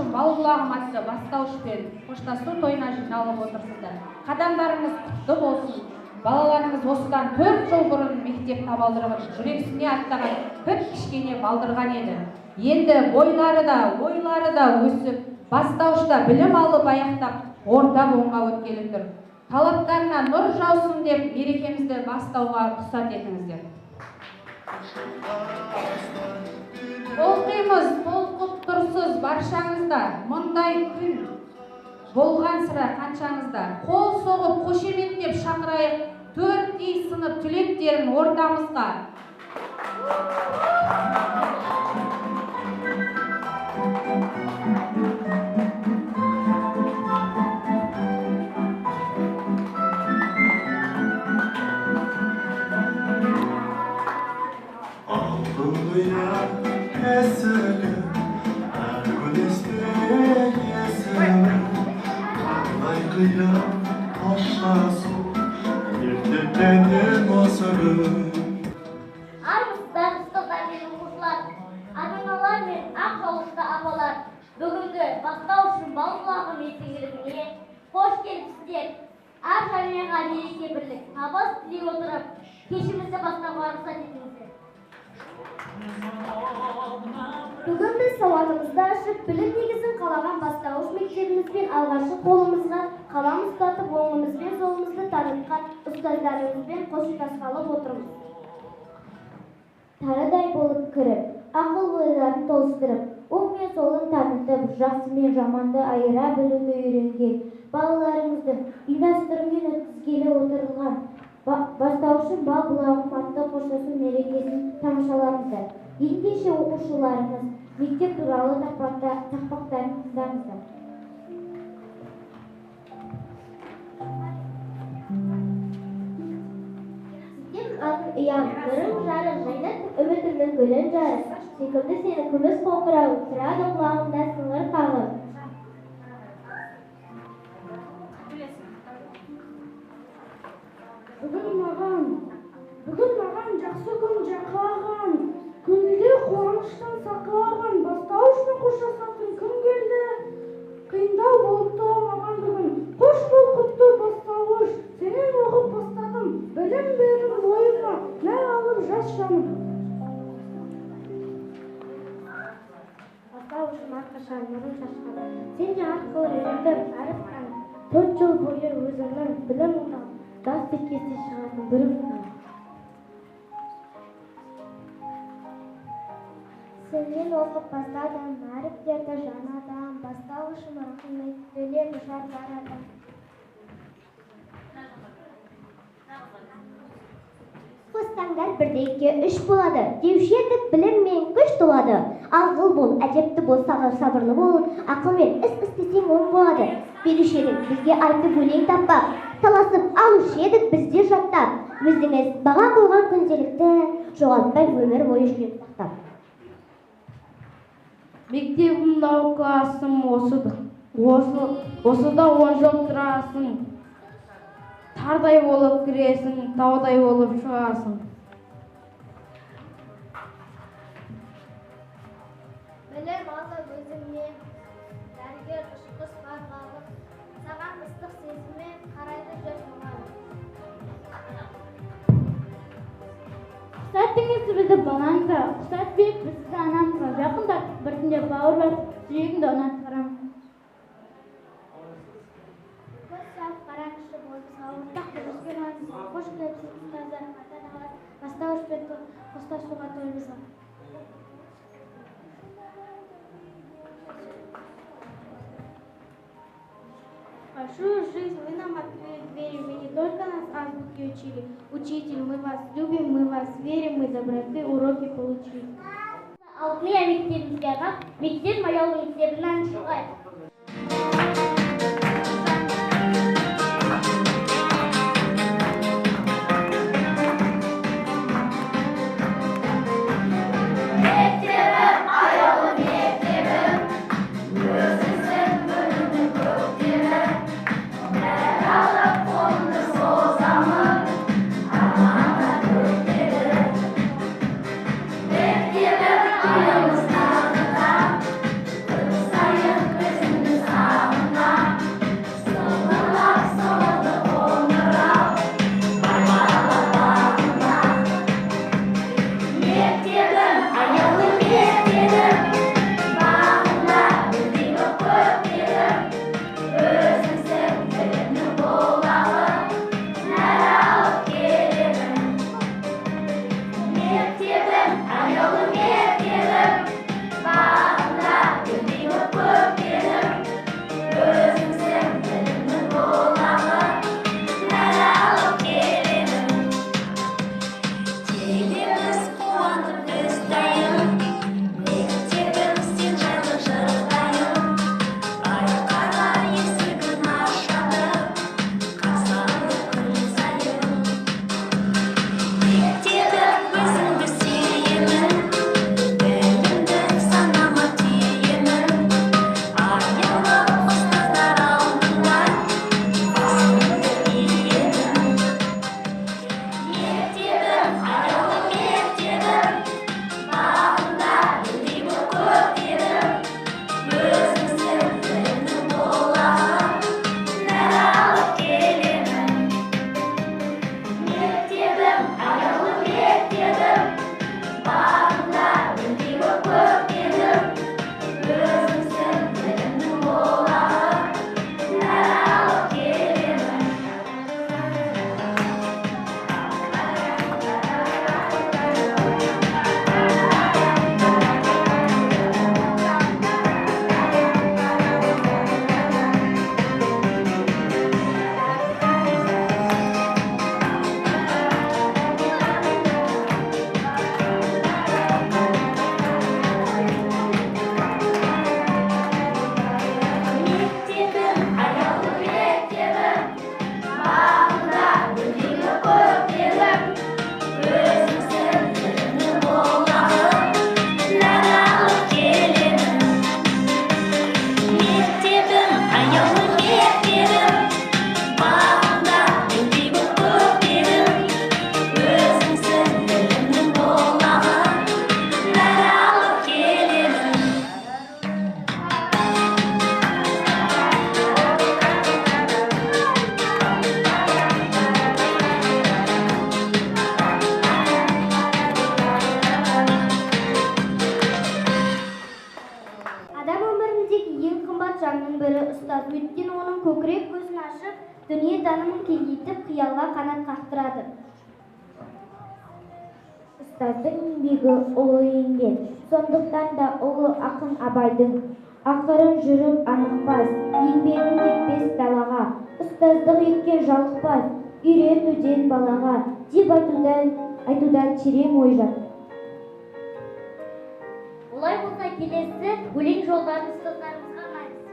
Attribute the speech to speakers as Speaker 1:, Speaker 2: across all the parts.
Speaker 1: Бастауышпен балбұлағым атты бастауышпен қоштасу тойына жиналып отырсыздар. Қадамдарыңыз құтты болсын. Балаларыңыз осыдан 4 жыл бұрын мектеп табалдырығын жүрексіне аттаған кішкене балдырған еді. Енді ойлары да өсіп, Бастауышта білім алып аяқтап, орта буынға өткелі тұр. Талаптарына нұр жаусын деп, мерекемізді бастауға рұқсат етіңіздер. Толқимыз, толқып тұрсыз баршаңызда, мұндай күн болған сыра қаншаңызда. Қол соғып, қошеметтеп шақырайық 4-й сынып түлектерін ортамызға.
Speaker 2: Қоштасу ертеңнен осырып
Speaker 3: армысыздар ұстаздар мен оқушылар, ата-аналар мен ақ жаулықты апалар, бүгінгі Бастауышпен балбұлағым ертеңгілігіне қош келіпсіздер. Ар жанұяға береке бірлік, табыс тілей отырып, кешімізді бастауға рұқсат етіңіздер.
Speaker 4: Бүгін біз сауатымызды ашып, білім негізін қалаған Бастауыш мектебімізбен алғашқы қолымызға қалам ұстатып, оңымызбен солымызды танытқан ұстаздарымызбен қоштасқалы отырмыз. Тарыдай болып кіріп, ақыл ойларын толыстырып, оң мен солын танытып, жақсы мен жаманды айыра білуді үйренген балаларымызды ұйымдастырумен өткізгелі отырылған Бастауышпен балбұлағым атты қоштасу мерекесін тамашалаңыздар. Ендеше оқушыларымыз мектеп туралы тақпақтарын тыңдаңыздар. Сізден алтын ұям, нұрың жарық, жайнат үмітімнің гүлін жарық. Сүйкімді сені күміс қоңырауы, тұрады құлағымда сыңғыр қағып.
Speaker 5: Бүгін маған жақсы күн жақаған, күнде қуаныштан сақлаған, Бастауышпен қоштасатын күн келді. Қиындау болыпты маған бүгін. Қош бол құтты Бастауыш, сенен оқып бастадым, білім беріп ойыма, нәр алып жас жаным.
Speaker 4: Бастауышым әрқашан нұрын шашқан, сен де арқылы үйрендім, әріптен 4 жыл бойы өзіңнің білім ұнап, дас теккесте шығатын бірім ұнап. Сенен оқып бастадым, әріптерді жанадам, Бастауышым рахмет төлем ұшар барадам. Қостаңдар 1-2-3 болады, деуші едік білім мен күш толады. Ағыл бол, әдепті бол, сабырлы бол, ақылмен іс істесең оң болады. Беруші едік бізге айтып өлең таппақ, таласып алушы едік бізде жаттап. Өзіңіз баға болған күнделікті жоғалтпай өмір бойы жүрек сақтап.
Speaker 5: Мектебімді классым осыда 10 жыл тұрасың. Тардай болып кіресің, таудай болып шығасың.
Speaker 4: Білім алып өзіңнен, дәрігер ұшқыш қарғалып, саған ыстық сезіммен қарайды жас мұғалім.
Speaker 5: Құсаттыңыз бізді балаңызға, құсатпек бізді анамызға, жақында біртіндеп бауыр басып, жүрегімді ұнатқарам.
Speaker 4: Көз салып қараңызшы болды, сауырттақ жүріскен ойыңызға, қош келіпсіз ұстаздар, ата-аналар, Бастауышпен қоштасуға тойымызға.
Speaker 5: Большую жизнь вы нам открыли двери, вы не только нас азбуки учили. Учитель, мы вас любим, мы вас верим, мы доброты уроки получили.
Speaker 3: Алтын мектебімізге арнап, мектеп маялы мектебінен шығайық.
Speaker 4: Sayın бірі ұстаз. Өйткені оның көкірек көзін ашып, дүние танымын кеңейтіп, қиялға қанат қақтырады. Ұстаздың еңбегі ұлы еңбек. Сондықтан да ұлы ақын Абайдың ақырын жүріп анықпас, еңбегін кетпес далаға, ұстаздық еткен жалықпас, үйретуден балаға, деп айтудан терең ой жатыр.
Speaker 3: Олай болса келесі өлең жолдарын ұстаздарымызға арнаймыз.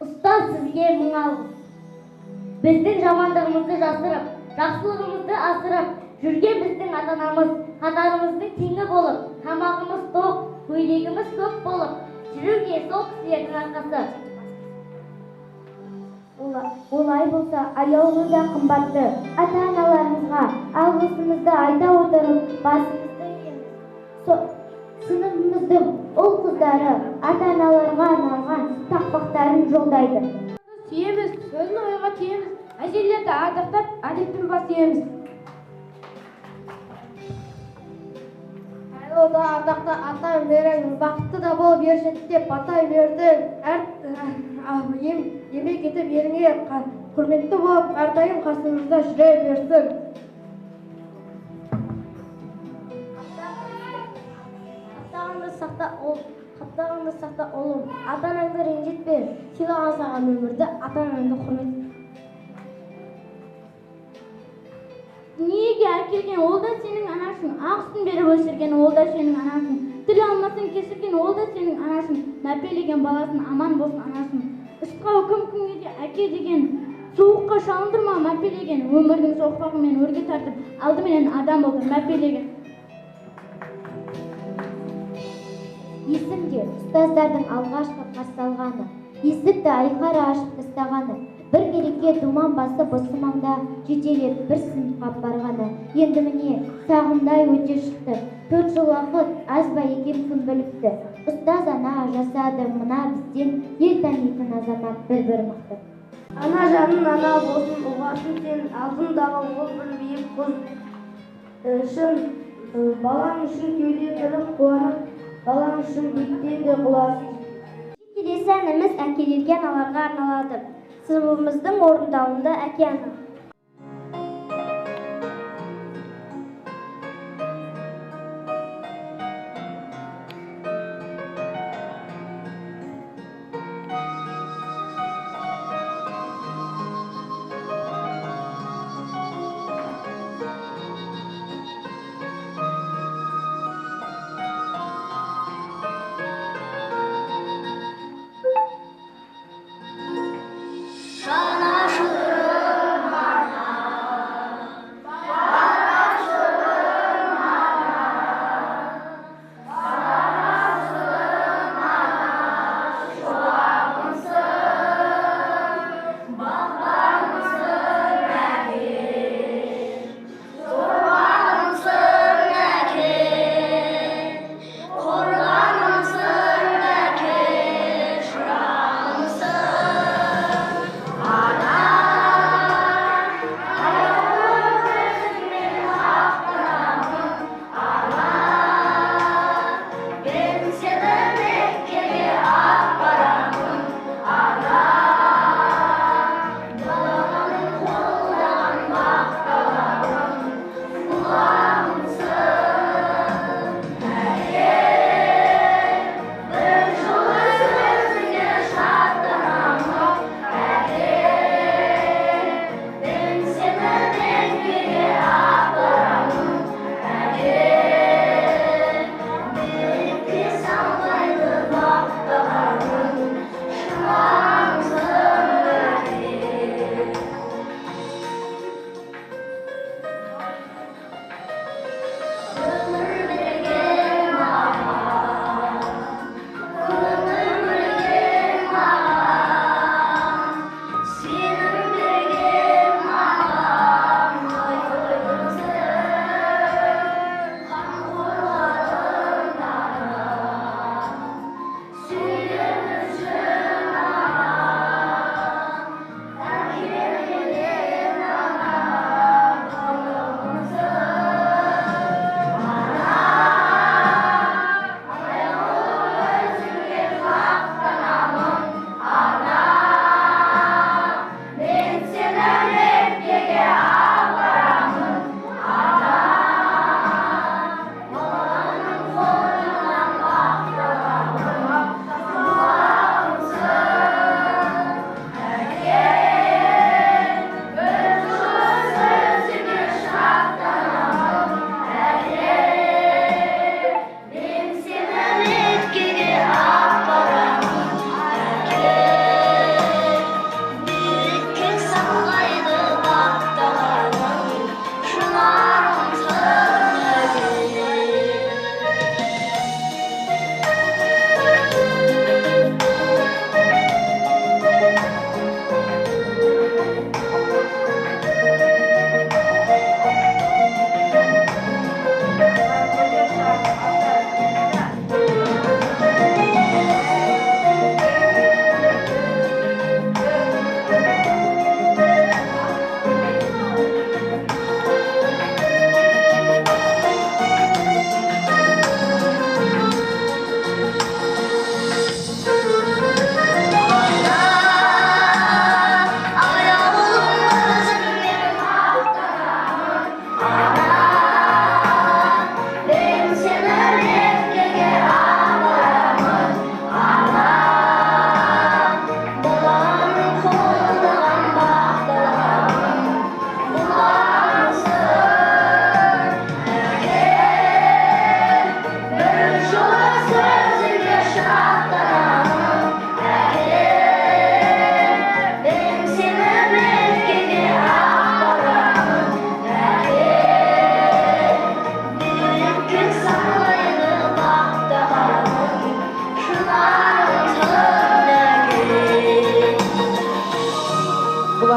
Speaker 3: Ұстаз, сізге мың алғыс. Біздің жамандығымызды жасырып, жақсылығымызды асырып, жүрген біздің ата-анамыз, қатарымыздың теңі болып, тамағымыз тоқ, көйлегіміз көк болып, жүруге сол кісілердің арқасы.
Speaker 4: Олай болса, аяулы да қымбатты ата-аналарымызға алғысымызды айта отырып, басымызды иеміз. Сыныбымыздың ұл қыздары ата-аналарға арналған тақпақтарын жолдайды.
Speaker 5: Сүйеміз, сөзін ойға тиеміз, әжелерді ардақтап, әдептен бас иеміз. Айлауда ардақты атай беріңіз, бақытты да болып ержетті деп атай берді. Еңбек етіп еріңе құрметті болып, әрдайым қасымызда жүре берсін. Қаттағанды сақта ұлым, ата-анаңды ренжітпе, сыйлаған саған өмірді, ата-анаңды құрмет.
Speaker 2: Дүниеге әкелген ол да сенің анашың, ақсын беріп өсірген ол да сенің анасың, тіл алмасын кесірген ол да сенің анашың, мәпелеген баласын аман болсын анасың. Ысқа күн-күнге де әке деген, суыққа шалындырма мәпелеген, өмірдің соқпағымен өрге тартып, алдыменен адам болды мәпелеген.
Speaker 4: Есімде ұстаздардың алғашқы қарсы алғаны, есікті айқара ашып тастағаны, бір мереке думан басып осы маңда жетелеп бір сыныпқа барғаны. Енді міне сағымдай өте шықты. 4 жыл уақыт аз ба екен күн біліпті. Ұстаз ана жасады мына бізден ел танитын азамат бір мықты.
Speaker 5: Ана жаның ана болсын, ұғасын сен алдындағы ол бір биік қыз үшін, балаң үшін кеуде кіріп қуанып, балаң үшін биіктен де құласын.
Speaker 4: Келесі әніміз әкелерге аналарға арналады. Сыныбымыздың орындауында әке ана.
Speaker 3: Жанашырым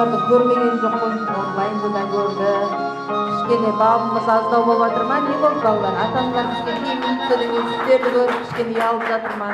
Speaker 6: балаларды көрмеген жоқпын, онлайнды да көрді. Кішкене бабымыз аздау болып жатыр ма? Не болды балалар? Ата-аналар бізге киім киіпті деген сөздерді көріп кішкене ұялып жатыр ма?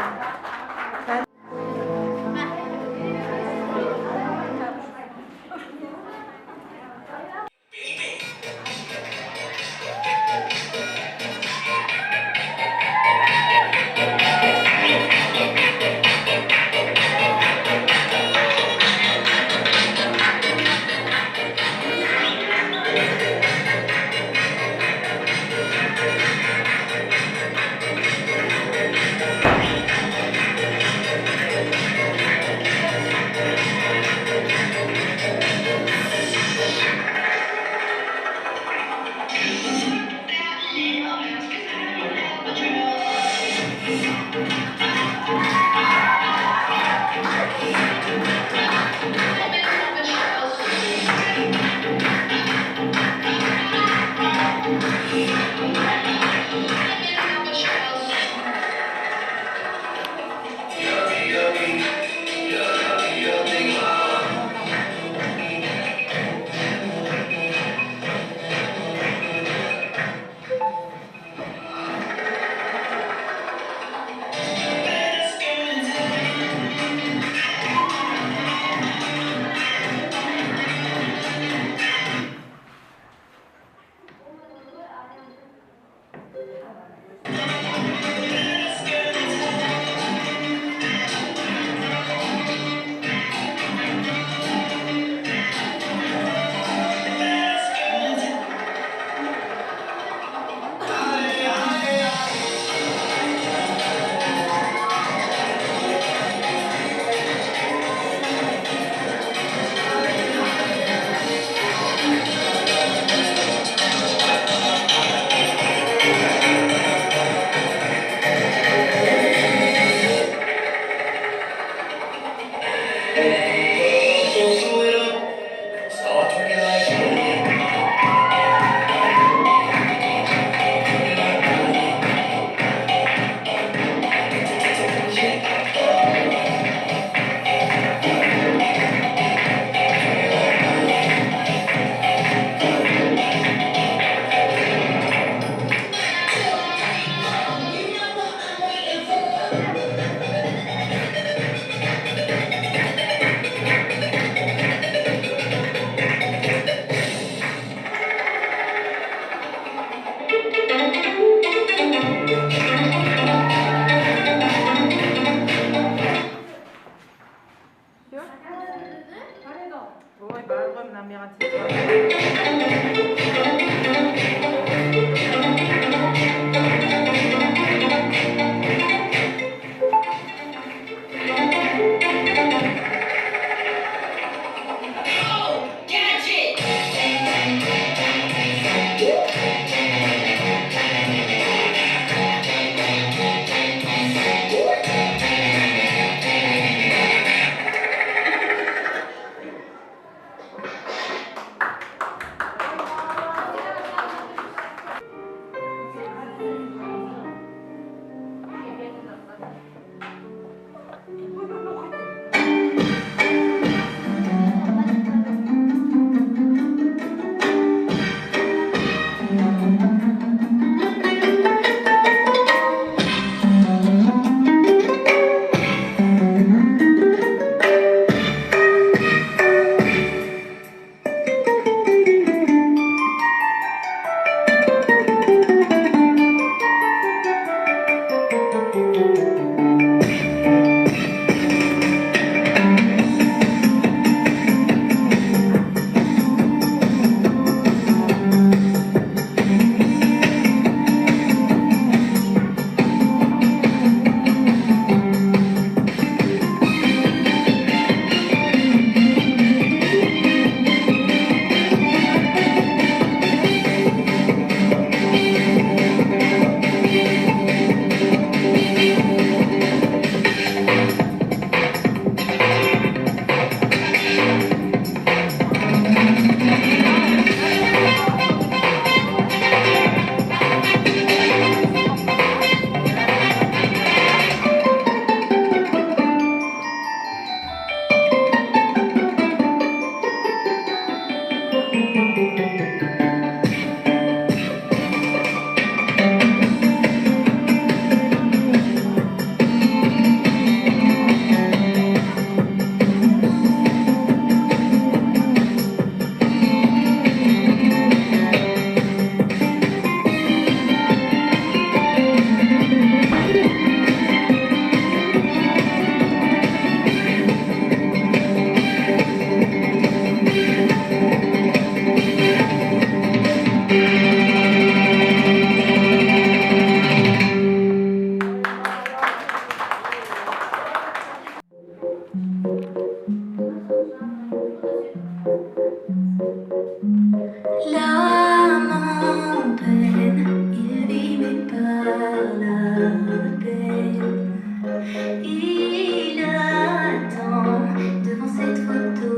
Speaker 7: Il attend devant cette photo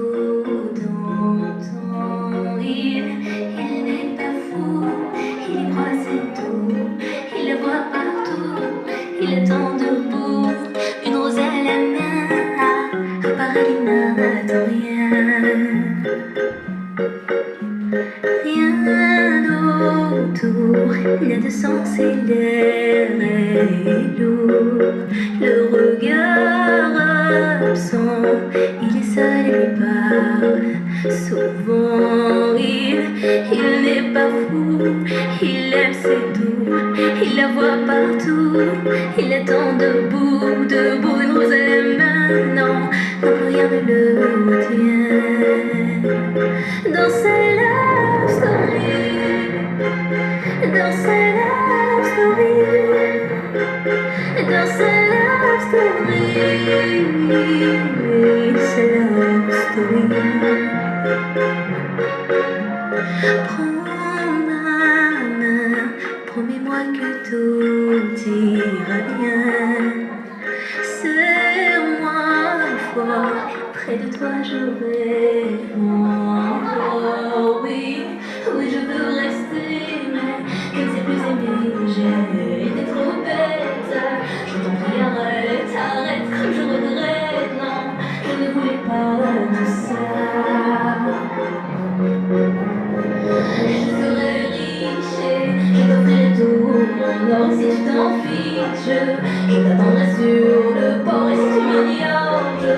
Speaker 7: d'antan. Il n'est pas fou, il y croit c'est tout. Il la voit partout, il attend debout, une rose à la main. À Paris, il n'attend rien. Rien d'autour n'a de sens et l'air est lourd. Le regard absent, il est seul et lui parle souvent. Il n'est pas fou, il aime c'est tout. Il la voit partout, il attend debout, debout, une rose à la main. Non, non, rien ne le tient. Dans sa love story, dans sa love story, dans sa love story, sa love story. Prends ma main, promets-moi que tout ira bien. Serre-moi fort, près de toi je rêve encore. Oui, oui je veux rester, mais je ne sais plus aimer. J'ai été trop bête. Je t'en prie arrête, arrête, comme je regrette. Non, je ne voulais pas de ça. Je serais riche et je t'offrirais tout mon or si tu t'en fiches. Je t'attendrai sur le port et si tu m'ignores, je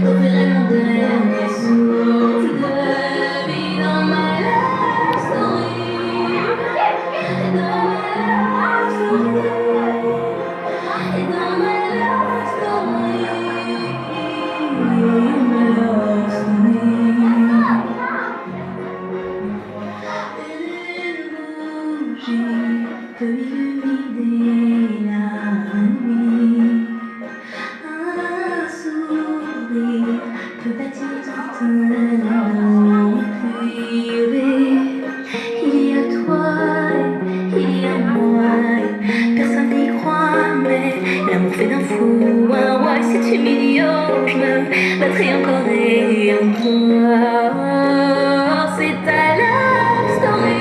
Speaker 7: t'offrirai mon dernier souffle de vie dans ma love story. Dans ma love story. Dans ma love story. Ma love story. Peut illuminer la nuit. Un sourire peut bâtir tout un empire. Il y a toi, il y a moi. Personne n'y croit, mais l'amour fait d'un fou un roi. Et si tu m'ignores, je me battrai encore et encore. C'est ta love story.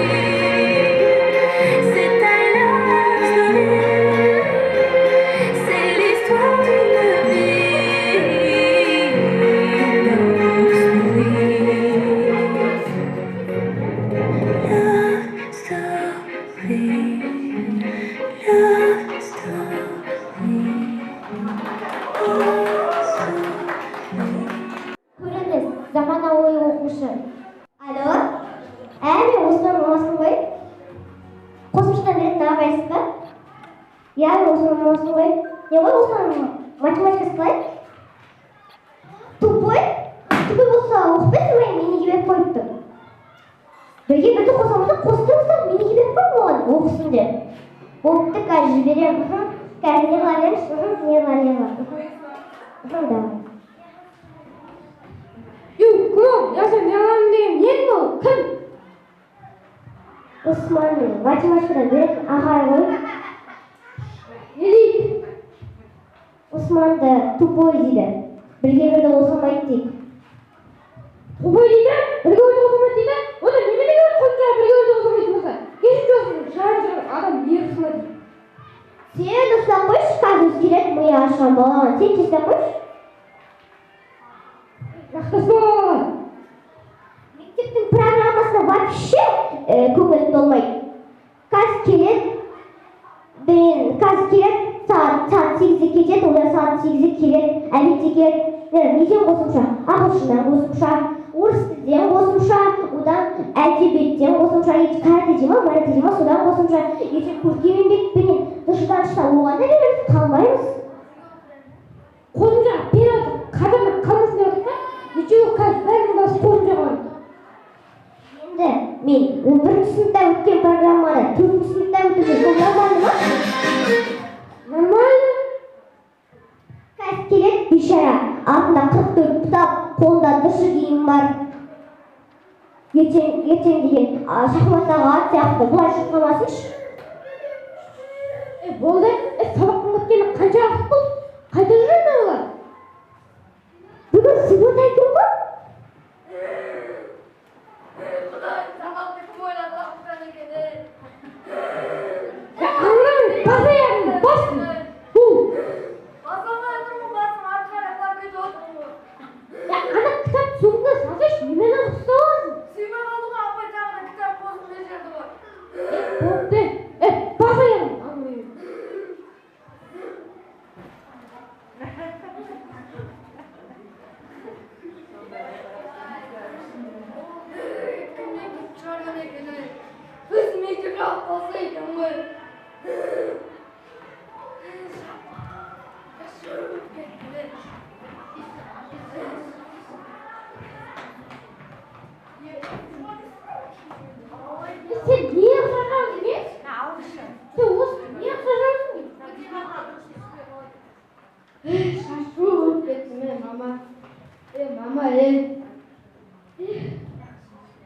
Speaker 4: Көріңіз, заманауи оқушы. Алло, мен осыдан боласың ғой? Қосымшадан беретін ағайсыз ба? Иә, мен осыдан боласың ғой? Не ғой осыдан математикасы қалай? Тупой? Тупой болса оқытпайсың ғой, мен неге беріп қойыпты? Бірге бірді қосамыз, қостырмысың, мен неге беріп қойдым оған оқысын деп. Болыпты, қазір жіберемін. Қазір не қыла беріңіз? Не қыла. Давай.
Speaker 5: Кім? Я сен не қыламын деген ең ол? Кім?
Speaker 4: Османның математикадан беретін ағай ғой.
Speaker 5: Не дейді?
Speaker 4: Османды тупой дейді. Бірге бірді қосылмайды дейді.
Speaker 5: Тупой дейді? Бірге бірді қосылмайды дейді? Онда неменеге қосымша бірге бірді қосылмайды болса? Кешіп жоқсың, шағын адам ерсіна дейді.
Speaker 4: Сен ұстап қойшы, қазір келеді миы ашқан балаған. Сен ұстап қойшы.
Speaker 5: Жақтаспаған.
Speaker 4: Мектептің программасына вообще көңіл толмайды. Қазір келеді, сағат 8-де кетеді, олар сағат 8-де келеді, әбетте келеді. Неден қосымша? Ағылшыннан қосымша, орыс тілден қосымша, одан әдебиеттен қосымша, карате дей ма, марате дей ма, содан қосымша, ертең көркем еңбекпенен дұрыстан шықса оған да береміз, қалмаймыз.
Speaker 5: Қосымша береді, қадамын қалмасын деп отыр ма? Ничего, қазір бәрінің басы қосымша.
Speaker 4: Енді мен 11-ші сыныпта өткен программаны 4-ші сыныпта өтуге жолдамады ма?
Speaker 5: Нормально.
Speaker 4: Қазір келеді бейшара, артында 44 кітап, қолында дұршы киім бар. Ертең деген шахматтағы ат сияқты бұлай шыққамасыншы.
Speaker 5: Болды, сабақтың өткені қанша уақыт болды? Қайта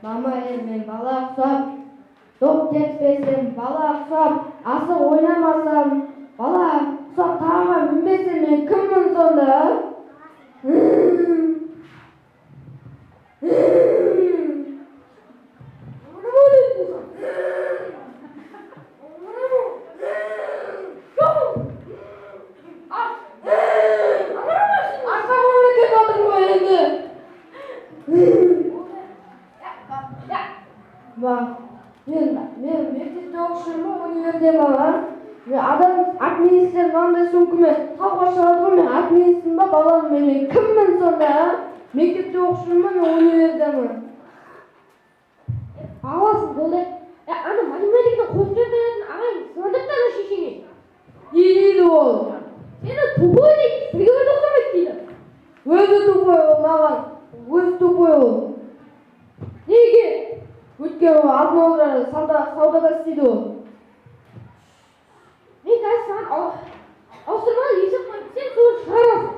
Speaker 5: Мама, мен бала ұқсап, доп теппесем, бала ұқсап, асық ойнамасам, бала ұқсап тағыма мінбесем, мен кіммін сонда? Мен мектепте оқушымын, универде балам. Адам ат министрдің маңдай сумкымен тауға шығады ғой, мен ат министрмін ба, балам, мен кіммін сонда? Мектепте оқушымын, мен универдемін.
Speaker 2: Аласың болды. Ана математикадан қосып беретін ағайын звондап та шешеңе.
Speaker 5: Не дейді ол?
Speaker 2: Сені тупой дейді, бірге бір тоқтамайды дейді.
Speaker 5: Өзі тупой ол маған, өзі тупой ол.
Speaker 2: Неге?
Speaker 5: Өйткені ол атын олар саудада істейді ол.
Speaker 2: Мен қазір саған ауыстырмалы есеп қойып, сен соны шығарасың.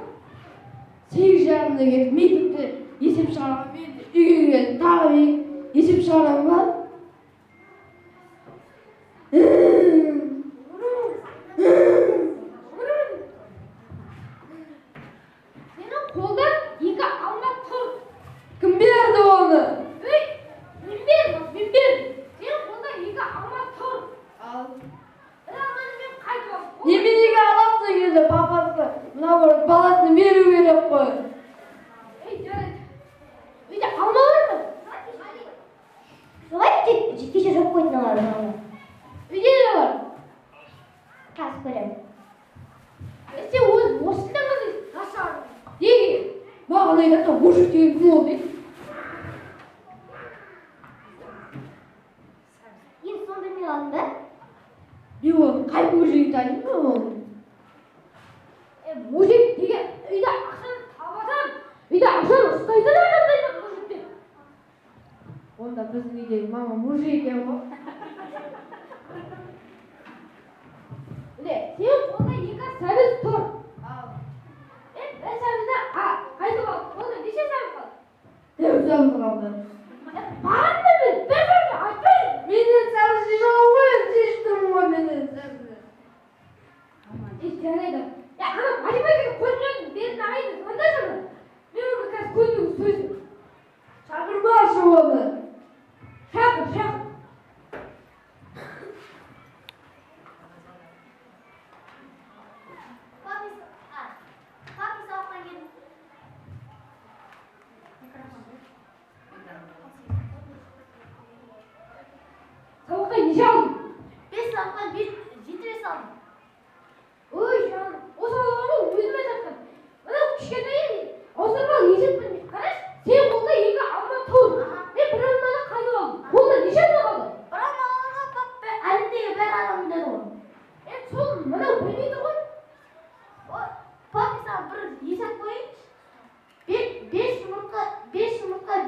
Speaker 5: 8:30-да кетіп, мектепте есеп шығарамын, мен үйге келіп, тағы есеп шығарамын ба?
Speaker 2: Сенің қолда 2 алма тұр.
Speaker 5: Кім берді оны?
Speaker 2: Мен бердім. Сенің қолда 2 алма тұр.
Speaker 5: Ал.
Speaker 2: Бір алманы мен қайтып алып.
Speaker 5: Неменеге аласың енді папасы? Мына бір баласына беру керек қой.
Speaker 2: Жарайды. Үйде алма бар ма?
Speaker 3: Солай кеше жоқ қойдың алар.
Speaker 2: Үйде де бар.
Speaker 3: Қазір көремін.
Speaker 2: Сен осыдан қандай нашар.
Speaker 5: Неге? Маған айтады, мужик деген кім ол дейді.
Speaker 3: Енді соны білмей қалдың ба?
Speaker 5: Мен оны қай мужик танимын ба оны?
Speaker 2: Мужик деген үйде ақшаны табадан, үйде ақшаны ұстайтын адамдай бар мужиктер.
Speaker 5: Онда біздің үйдегі мама мужик екен ғой.
Speaker 2: Сен қолда 2 сәбіз тұр. Бір сәбізді қайтып ал. Қолда неше сәбіз қалды?
Speaker 5: Дәу сәбіз қалды.
Speaker 2: Бағанды мен бір бірге айтпайын.
Speaker 5: Менен сәбіз жей жоғын ғой, жей тұрмын ғой менен сәбізді.
Speaker 2: Жарайды. Ана математика қойып бердің ағайын звондап жатыр. Мен оны қазір көзімнің сөзім.
Speaker 5: Шақырмашы оны.
Speaker 2: Шақыр.
Speaker 3: Папа сабақтан келді.
Speaker 2: Сабаққа неше алдың?
Speaker 3: 5 сабақтан 7 рет алдым.
Speaker 2: Ой жаным, осы баланы өзіме тартқан. Мынау кішкентай ауыстырмалы есеппен қарашы, сен қолда 2 алма тұр. Мен бір алманы қайтып алдым. Қолда неше алма қалды?
Speaker 3: Бір алмаға папа әлемдегі бәрі адам деді ғой.
Speaker 2: Сол мынау білмейді ғой.
Speaker 3: Папа саған бір есеп қойайыншы. 5 жұмыртқа 5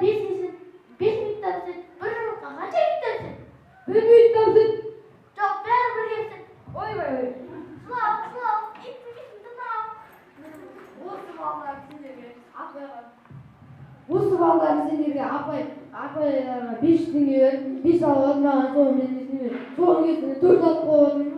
Speaker 3: есеп 5 минутта піседі. Бір жұмыртқа қанша минутта піседі?
Speaker 2: 1 минутта піседі.
Speaker 3: Жоқ, бәрі бірге піседі.
Speaker 2: Ой.
Speaker 3: Сылау, тынау.
Speaker 5: Осы балдар сендерге апайларға 5 теңге беріп, 5 алып маған соның несіне беріп, соның кезінде 4 алып қойып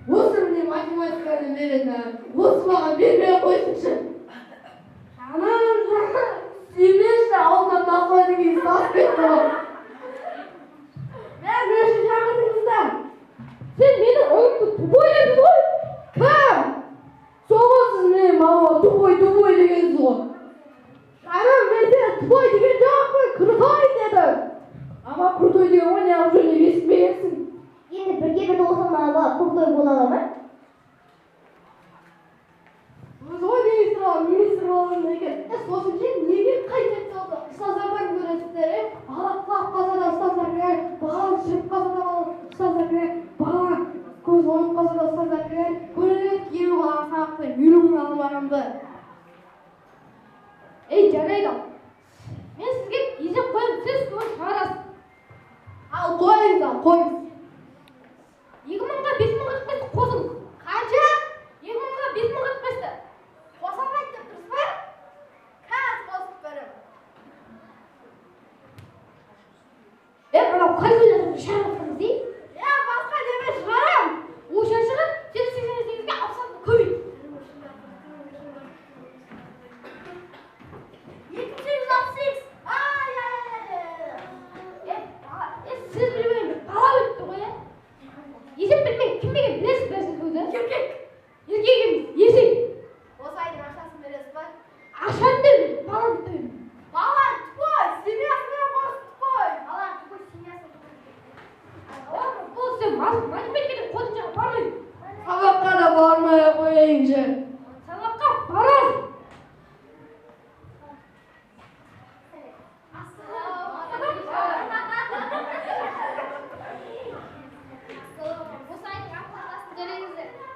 Speaker 5: осы міне математикадан беретін, осы маған бермей қойсыншы. Сүймеші, алдынан тақойдың кейін сас кетті ол. Мен өші шақырдыңыздар.
Speaker 2: Сен менің ұлымды тупой дедің ғой.
Speaker 5: Кім? Соғысыз мен мама тупой дегенсіз ғой. Жаным, мен сені тупой деген жоқпын, крутой дедім. Ама крутой деген ғой, неғып жөнеп естімегенсің.
Speaker 3: Енді бірге бір оқылмаған бала крутой бола ала ма?
Speaker 5: Ғой министр болған екен. Сосын сен неге қайтып қалды? Ұстаздардан көресіздер, бала құлап қалса да ұстаздар кірер, бала жүріп қалса да ұстаздар кірер, бала көз ойып қалса да ұстаздар кірер. Көреді күйеуі қалған сабақты үйреніп алмағанды.
Speaker 2: Жарайды.
Speaker 5: Мен сізге есеп қойып, сіз көз шығарасыз. Ал қойыңыз. 2000-ға 5045-ті қосыңыз. Қанша? 2000-ға 5045-ті. Қоса алмайды деп тұрсыз ба? Қазір қосып беремін. Мынау қай көйлеріңді шығарып дей? Басқа деме шығарам. Ошан шығып, 788-ге 68-ді көбейт. 2868. Сіз білмеймін, бала өтті ғой, есеп білмеймін, кім деген білесіз бе сіз өзі? Еркек емес, есек. Осы айдың ақшасын бересіз ба? Ақшаны да білмеймін, баланы да білмеймін. Балан тупой, семьясымен қосып тупой. Балан тупой, семьясын тупой. Бұл сен математикадан қосымшаға бармайсың. Сабаққа да бармай қойыңызшы. Сабаққа барасың.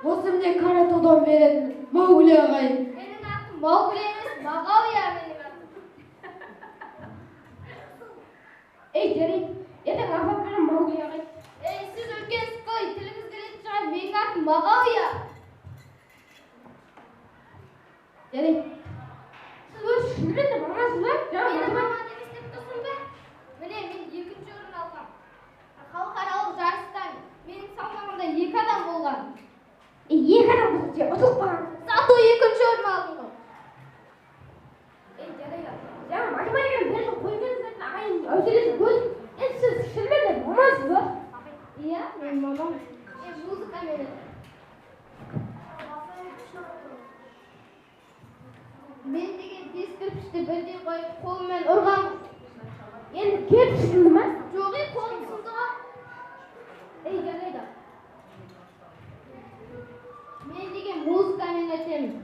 Speaker 5: Осы міне каратодан беретін Маугли ағайын. Менің атым Маугли емес, Мағауия менің атым. Жарайды, ертең апам менен Маугли ағайын. Сіз үлкенсіз қой, тіліңіз келетін шығар, менің атым Мағауия. Жарайды. Сіз өз шүрленді барасыз ба? Мені маман емес деп тұрсың ба? Міне, мен 2-ші орын алғам. Халықаралық жарыстан менің салмағымда 2 адам болған. 2 адам бізде ұтылып барады. Зато 2-ші орын алдым ғой. Жарайды. Жаңа математикадан берген қойыңыз ағайын әуселесін көз. Сіз шынымен мамансыз ба? Иә, мен мамам. Музыка мені. Мен деген бес кірпішті бірдей қойып қолыммен ұрғам. Енді кеп сынды ма? Жоқ, қолым сынды ғой. Жарайды. Мен деген музыкамен өтемін.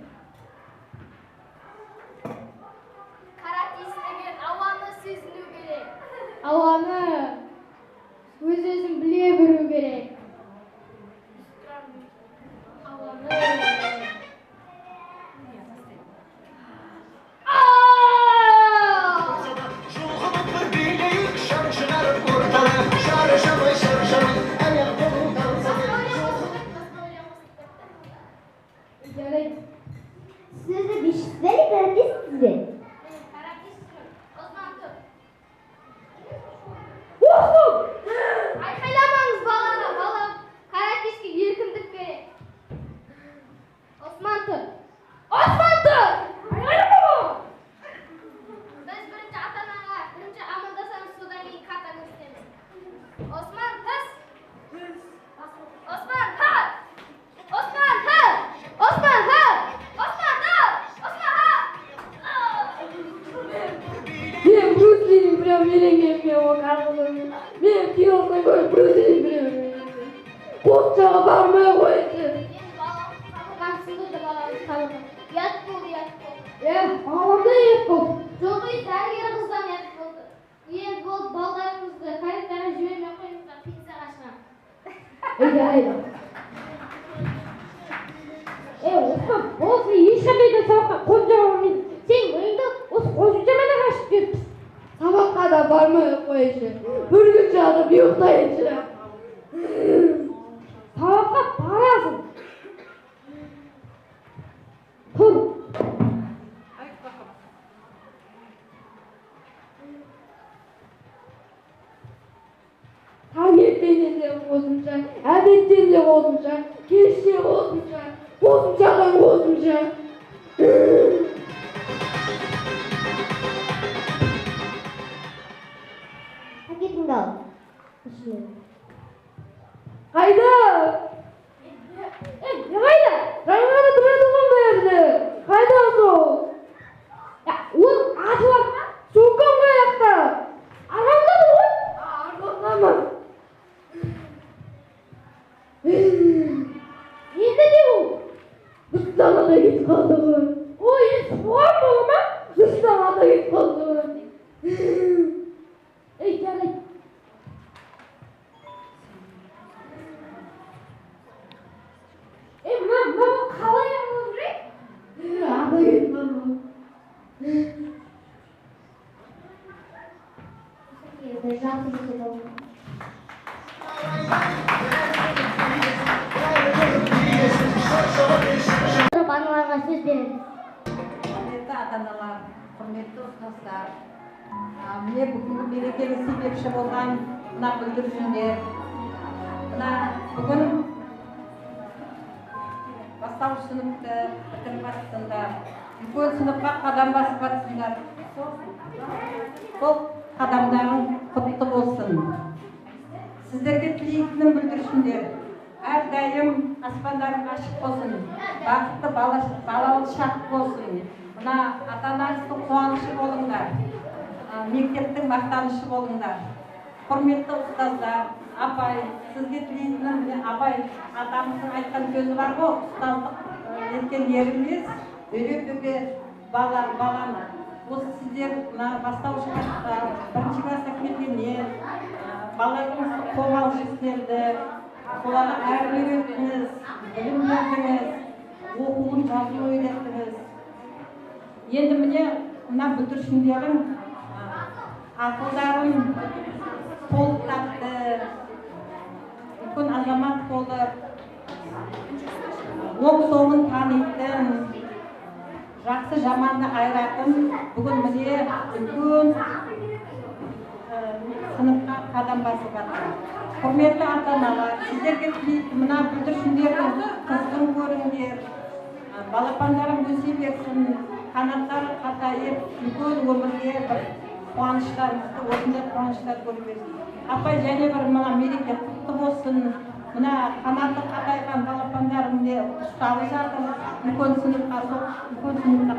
Speaker 5: Каратист деген ауаны сезіну керек. Ауаны өз-өзін біле білу керек. Ауаны...
Speaker 4: Siz de bir şeyleri karatesiniz mi?
Speaker 3: Karatistsin. Osman dur.
Speaker 5: Ayqaylamangiz balani, balam. Karatistga erkinlik kerak. Osman tur. Ayqaylama! Biz birinchi ota-onaga, birinchi amaldasamiz, so'dan keyin katani istaymiz. Osman tis. Osman ha! Osman ha! Osman ha! Osman ha! Osman ha! Ben Bruce'nin prem verengem o karnım. Ben piyonla koy Bruce'nin prem. Kopçağa barmaya koydu. Balam sınırdı balam kalıbı. Yat bol. Balam da yat bol. Joğu dergeri kızdan yat boldu. Yat bol ballarımızdı. Kayıtlara jüveme koymuşlar pizza kaçına. Haydi. Osman, осы ешқандай сабаққа қонжауымыз. Сен ойыңды осы қожужамана қашып кетіпсің. Сабаққа да бармай қойшы. Бір күн жатып ұйықтайыншы. Сабаққа барасың. Тұр. Таңертеңнен де қосымша, әдеттен де қосымша, кеште қосымша. Қосымшадан қосымша.
Speaker 4: Пакетіңді ал.
Speaker 5: Қайда? Не қайда? Жаңағы тұрады ғой бәрді. Қайда сол? Ол атылар ма? Соққан қаяқта. Арғанда ғой? Арғанда ма? Енді де ол? Жұрттағада кетіп қалды ғой. Ой, соған болы ма? Жұрттағада кетіп қалды ғой. Жарайды. Мына қалай алып жүрейік? Ада кетіп қалды ғой.
Speaker 6: ата-аналар, құрметті ұстаздар, міне бүгінгі мерекеге себепші болған мына бүлдіршіндер, мына бүгін бастауыш сыныпты бітіріп жатсыңдар, үлкен сыныпқа қадам басып жатсыңдар. Сол қадамдарың құтты болсын. Сіздерге тілейтінім бүлдіршіндер, әрдайым аспандарың ашық болсын, бақытты балалы шақ болсын. Мына ата-анаңыздың қуанышы болыңдар, мектептің мақтанышы болыңдар. Құрметті ұстаздар, апай, сізге тілейтінім, апай, атамыздың айтқан сөзі бар ғой, ұстаздық еткен ер емес, үйретуге баланы. Осы сіздер бастауыш бірінші классқа келгеннен балаларыңызды қобалжыңызды, соларға әріп үйреттіңіз, білім бердіңіз, оқуын жазу үйреттіңіз. Енді міне мына бүлдіршіндерің ақылдарын толықтатты, үлкен азамат болып, оң соңын танитын, жақсы жаманды айыратын, бүгін міне үлкен сыныпқа қадам басып жатыр. Құрметті ата-аналар, сіздерге тілейтінім мына бүлдіршіндердің қызығын көріңдер, балапандарың өсе берсін, қанаттары қатайып, үлкен өмірге бір қуаныштарыңызды, осындай қуаныштар көріп берсін. Апай, және бір мына мереке құтты болсын. Мына қанаты қатайған балапандарыңды ұсталып жатыр. Үлкен сыныпқа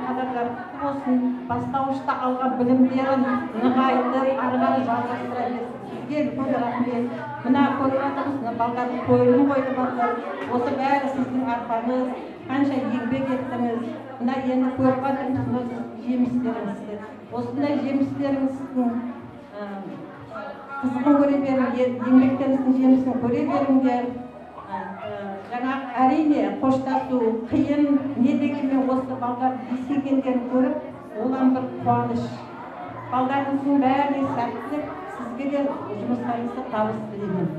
Speaker 6: қадамдар құтты болсын. Бастауышта алған білімдерін нығайтып, ары қарай жалғастыра берсін. Сізге үлкен рахмет. Мына көріп жатырмыз, балдардың тойын қойып жатыр. Осы бәрі сіздің арқаңыз. Қанша еңбек еттіңіз. Мына енді көріп жатырмыз жемістеріңізді. Осындай жемістеріңіздің қызығын көре беріңдер, еңбектеріңіздің жемісін көре беріңдер. Жаңа әрине қоштасу қиын, не дегенмен осы балдар есейгендерін көріп, оған бір қуаныш. Балдарыңыздың бәріне сәттілік, сізге де жұмыстарыңызды табыс тілеймін.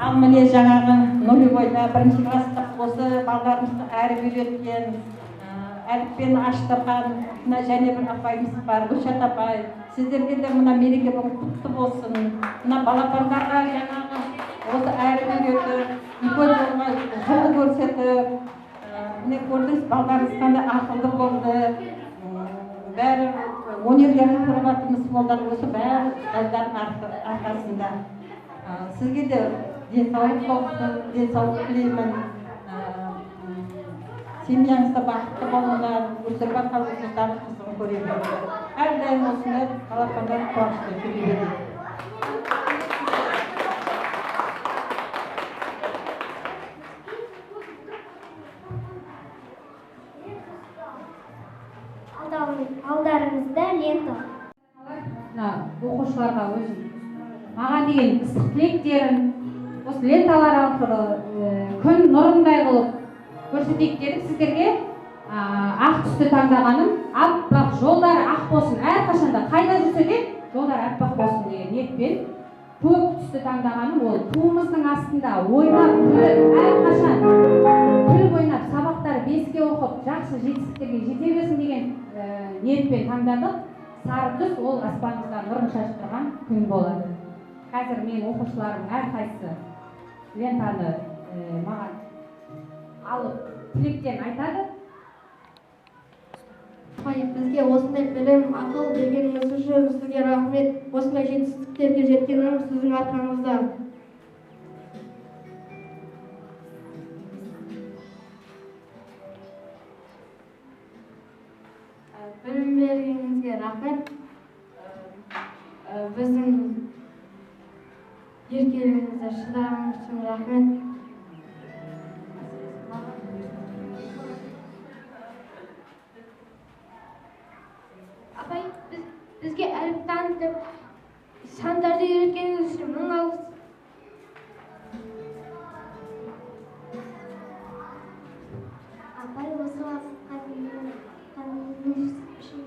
Speaker 6: Ал міне жаңағы нулевойда бірінші класста осы балдарымызды әріп үйреткен, әліппені аштырған және бір апайымыз бар, Гүлшат апай. Сіздерге де мына мереке құтты болсын. Мына балапандарға жаңағы осы әріп үйретіп, үлкен жолға жол көрсетіп, міне көрдіңіз, балдарыңыз қандай ақылды болды. Бәрі өнерлерін көріп жатырмыз, қолдар осы бәрі ұстаздардың арқасында. Сізге де денсаулық болсын, денсаулық тілеймін. Семьяңызда бақытты болыңдар, өсіріп жатқан қыздарының қызығын көре беріңдер. Әрдайым осындай балапандар қуанышты көре беріңдер.
Speaker 3: Алдарыңызда лента.
Speaker 1: Оқушыларға өзім маған деген ыстық тілектерін осы ленталар арқылы күн нұрындай қылып көрсетейік дедік сіздерге. Ақ түсті таңдағаным, аппақ жолдары ақ болсын, әрқашанда қайда жүрсе де жолдар аппақ болсын деген ниетпен көк түсті таңдағаным, ол туымыздың астында ойнап, күліп, әрқашан күліп ойнап, сабақтар беске оқып, жақсы жетістіктерге жете берсін деген ниетпен таңдадық. Сары түс ол аспанымызға нұрын шашып тұрған күн болады. Қазір мен оқушыларым әрқайсысы лентаны маған алып тілектен айтады.
Speaker 5: Бізге осындай білім, ақыл бергеніңіз үшін сізге рахмет. Осындай жетістіктерге жеткеніңіз сіздің арқаңызда. Білім бергеніңізге рахмет. Біздің еркелігіңізді шыдағаныңыз үшін рахмет.
Speaker 3: Апай, бізге әліп танытып, сандарды үйреткеніңіз үшін мың алғыс. Апай, осы уақытқа дейін танытқаныңыз үшін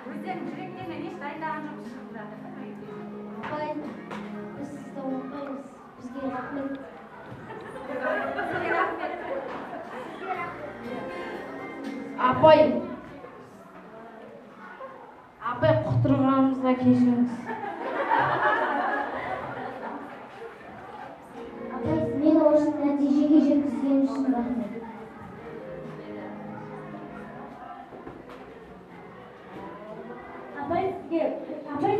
Speaker 1: өздерің жүректерінен еш дайындаған жоқсыздар.
Speaker 3: Апай, біз сізді ұмытпаймыз. Бізге рахмет.
Speaker 2: Апай құтырғанымызға кешіріңіз.
Speaker 4: Апай, мені осы нәтижеге жеткізген үшін рахмет.
Speaker 2: Апай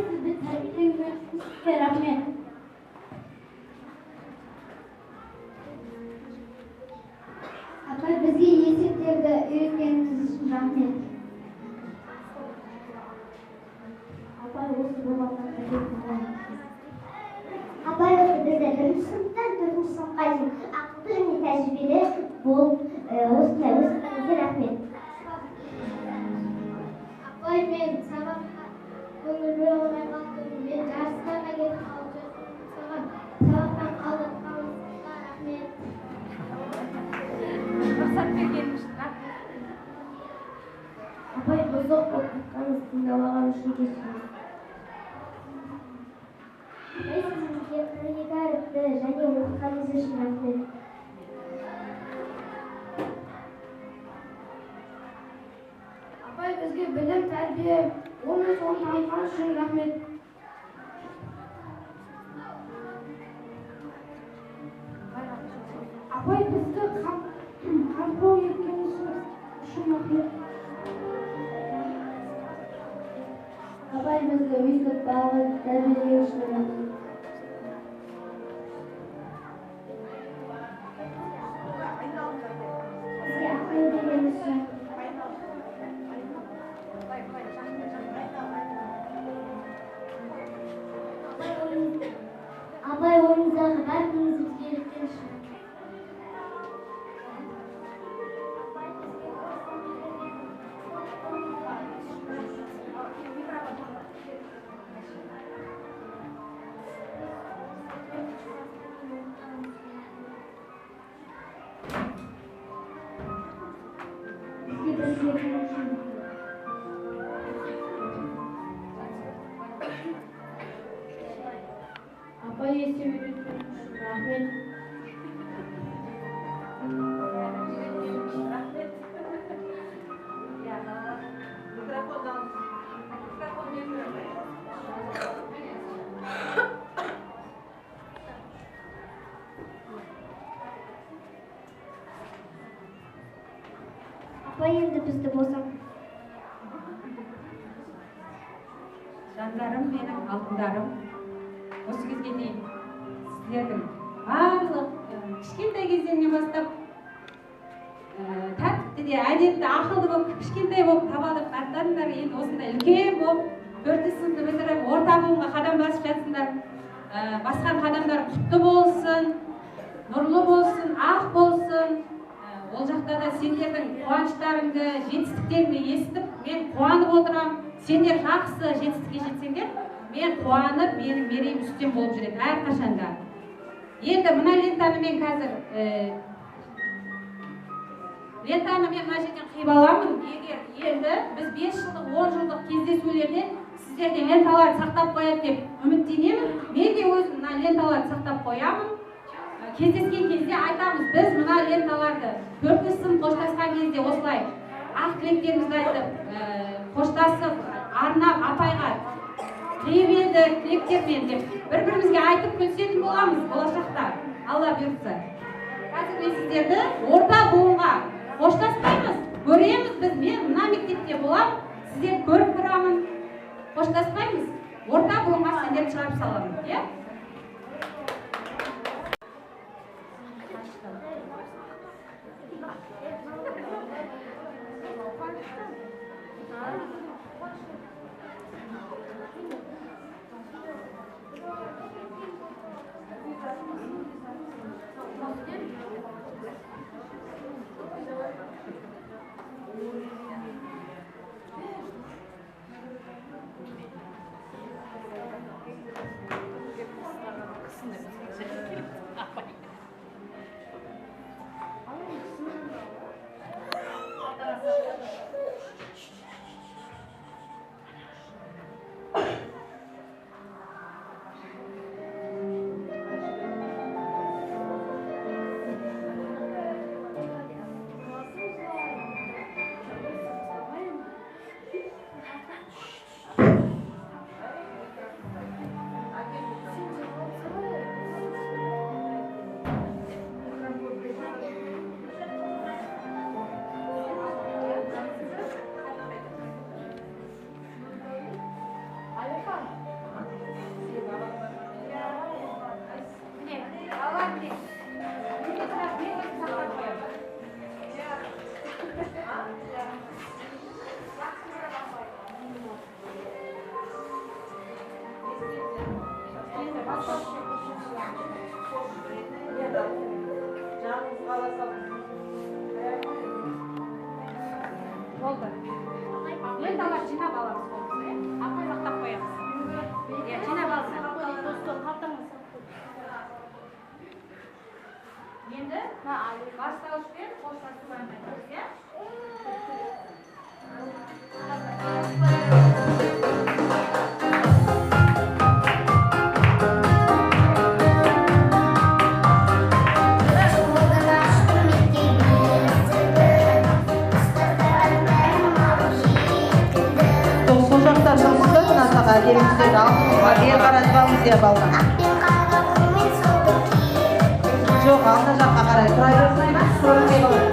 Speaker 2: сізді тәрбиелеген үшін сізге рахмет.
Speaker 4: Апай, бізге есептерді үйреткеніңіз үшін рахмет. Апай, осы болғаннан кейін Апай, осы бізді 1-ші сыныптан 4-ші сыныпқа дейін ақылды және тәжірибелі болып осындай өсіргеніңізге рахмет.
Speaker 3: Апай, мен сабаққа көңіл бөле алмай қалдым. Мен жарыстарға кетіп қалып саған сабақтан қалдыртқаныңызға рахмет.
Speaker 1: Рұқсат бергенің үшін рахмет.
Speaker 3: Апай, бұзық болып жатқаныңыз тыңдамаған үшін кешіріңіз.
Speaker 4: Апай, сізге 42 әріпті және оқығаныңыз үшін рахмет.
Speaker 5: Апай, бізге білім, тәрбие, оны соны танытқан үшін рахмет. Апай, бізді қамқор еткеніңіз үшін рахмет.
Speaker 4: Апай, бізге өйстіп бағын тәрбиелеген үшін рахмет. Бізге ақыл дегеніңіз үшін. Апай, ойыңыздағы бәріңіз бізге үйреткен үшін.
Speaker 2: Апай, есеп үйреткенің үшін рахмет.
Speaker 4: Апай, енді бізді босат.
Speaker 1: Жандарым менің алтындарым, осы кезге дейін сіздердің барлық кішкентай кездерінен бастап тәртіпті де, әдетті, ақылды болып, кішкентай болып табалдырық аттадыңдар. Енді осындай үлкен болып, 4-ші сыныпты бітіріп, орта буынға қадам басып жатсыңдар. Басқан қадамдар құтты болсын, нұрлы болсын, ақ болсын. Ол жақта да сендердің қуаныштарыңды, жетістіктеріңді естіп, мен қуанып отырам. Сендер жақсы жетістікке жетсеңдер, мен қуанып, менің мерейім үстем болып жүреді әрқашанда. Енді мына лентаны мен қазір мына жерден қиып аламын. Егер енді біз 5 жылдық, 10 жылдық кездесулерден сіздерде ленталарды сақтап қояды деп үміттенемін. Мен де өзім мына ленталарды сақтап қоямын. Кездескен кезде айтамыз, біз мына ленталарды 4-ші сынып қоштасқан кезде осылай ақ тілектерімізді айтып, қоштасып, арнап апайға қиып еді тілектермен деп бір-бірімізге айтып күлісетін боламыз болашақта, Алла бұйыртса. Қазір мен сіздерді орта буынға қоштаспаймыз, көреміз біз. Мен мына мектепте боламын, сіздерді көріп тұрамын. Қоштаспаймыз, орта буынға сіздерді шығарып саламын, иә? Болды. Енді ала жинап аламыз болды. Апай сақтап қоямыз. Иә, жинап алсын. Енді бастауышпен қоштасу әнін айтамыз, иә?
Speaker 6: Сол жақтан жұмысты насаға әдемізден алып, бер қаратпамыз деп алған. Жоқ, алда жаққа қарай тұра берсін, көрінбей қалады.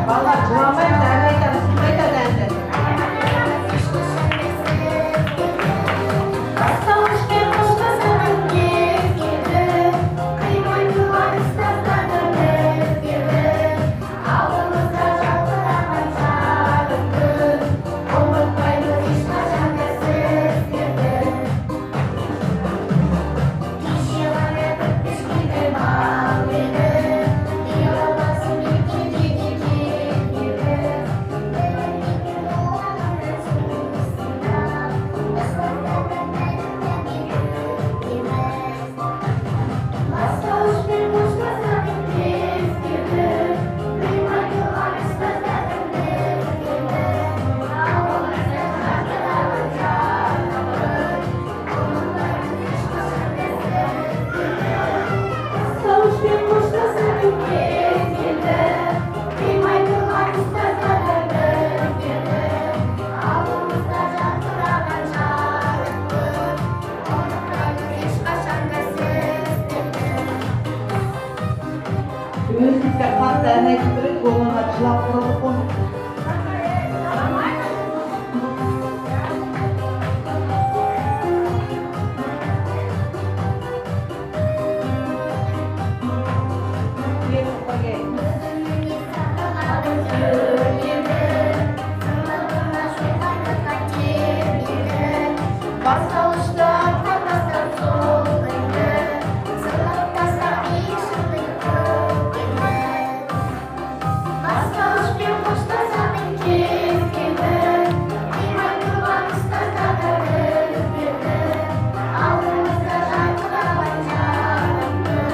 Speaker 6: Балалар жыламайды, ән айтады, сіз айтады әнді.
Speaker 7: Бастауышпен қоштасатын кез келді, қимай туған ұстаздарды біз келді. Алдымызда жалғыраған жарық күн, ұмытпаймыз ешқашан да сіздерді. Кеше ғана бітпес күнде бал еді, ұяласын мекенде де келгені. Бастауышпен қоштасатын кез келді, қимай туған ұстаздардың біз келді. Алдымызда жарқыраған жарық күн, ұмытпаймыз ешқашан да сіздерді. Бастауышпен қоштасатын кез келді, қимай туған ұстаздардың біз келді. Алдымызда жарқыраған жарық күн, ұмытпаймыз ешқашан да сіздерді.
Speaker 6: Өзімізге қатты ән айтып тұрып, болғанға жылап тұрып қой.
Speaker 7: Бастауышты артқа тастап сол күнді, сырғып тастап ешкімді көккенді. Бастауышпен қоштасатын кез келді, қимай туған ұстаздарды біз келді. Алдымызда жарқыраған жарық күн,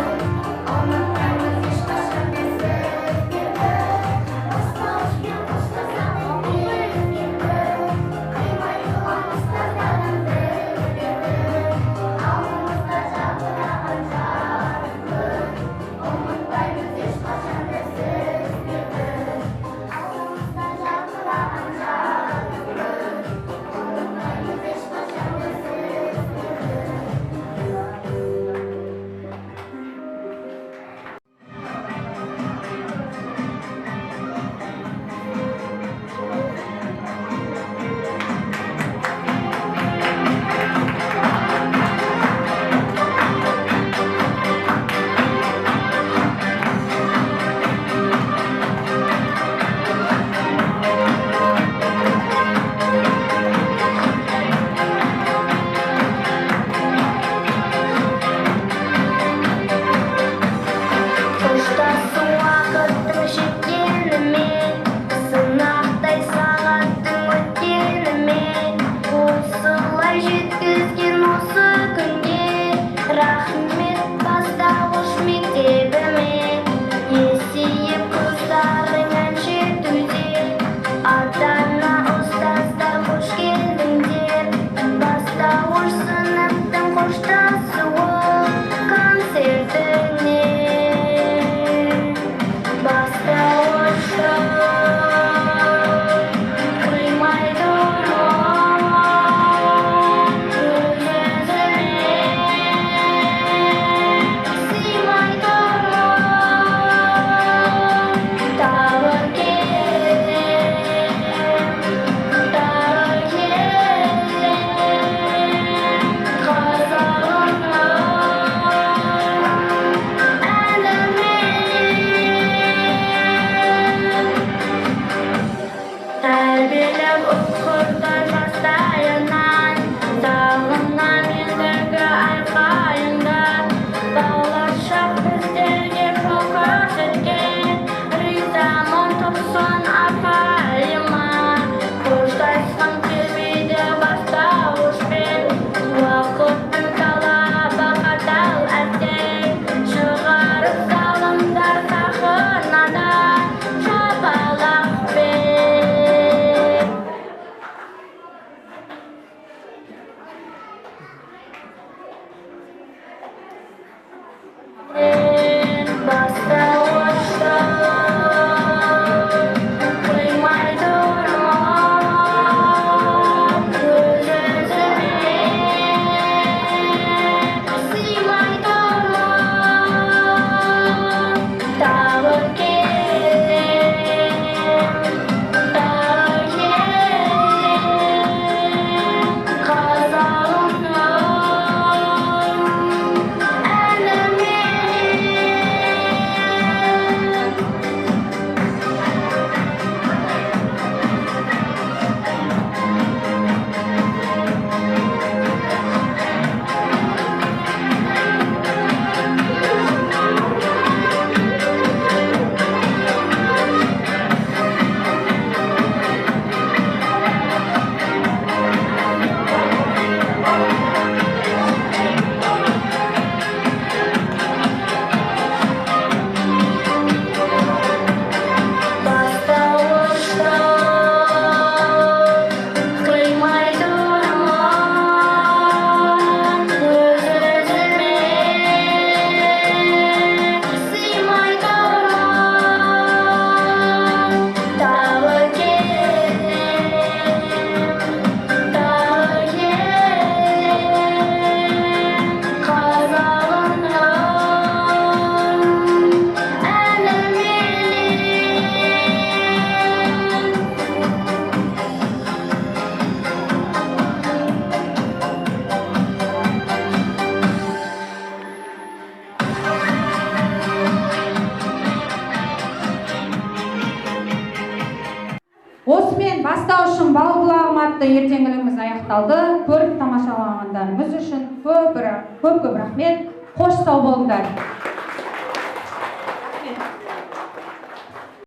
Speaker 7: ұмытпаймыз ешқашан да сіздерді. Бастауышпен қоштасатын кез келді, қимай туған ұстаздардың біз келді. Алдымызда жарқыраған жарық күн, ұмытпаймыз ешқашан да сіздерді. Алдымызда жарқыраған жарық күн, ұмытпаймыз ешқашан да қоштасу уақыттың жеткенімен, сынақтай сағаттың өткенімен, осылай жеткізген осы күнге рахмет бастауыш мектебіме. Есейіп қыздарың әнші түзер, ата-ана ұстаздар қош келдіңдер. Бастауыш сыныптың қоштасуы концертіне. Бастауышты қимай тұрып өз-өзіне, сыймай тұрып тағы келем, тағы келем. Тәрбиелеп оқырдар жастайынан,
Speaker 1: Осымен Бастауышпен бал бұлағым атты ертеңгілігіміз аяқталды. Көріп тамашалағандарыңыз үшін көп рахмет. Қош сау болыңдар.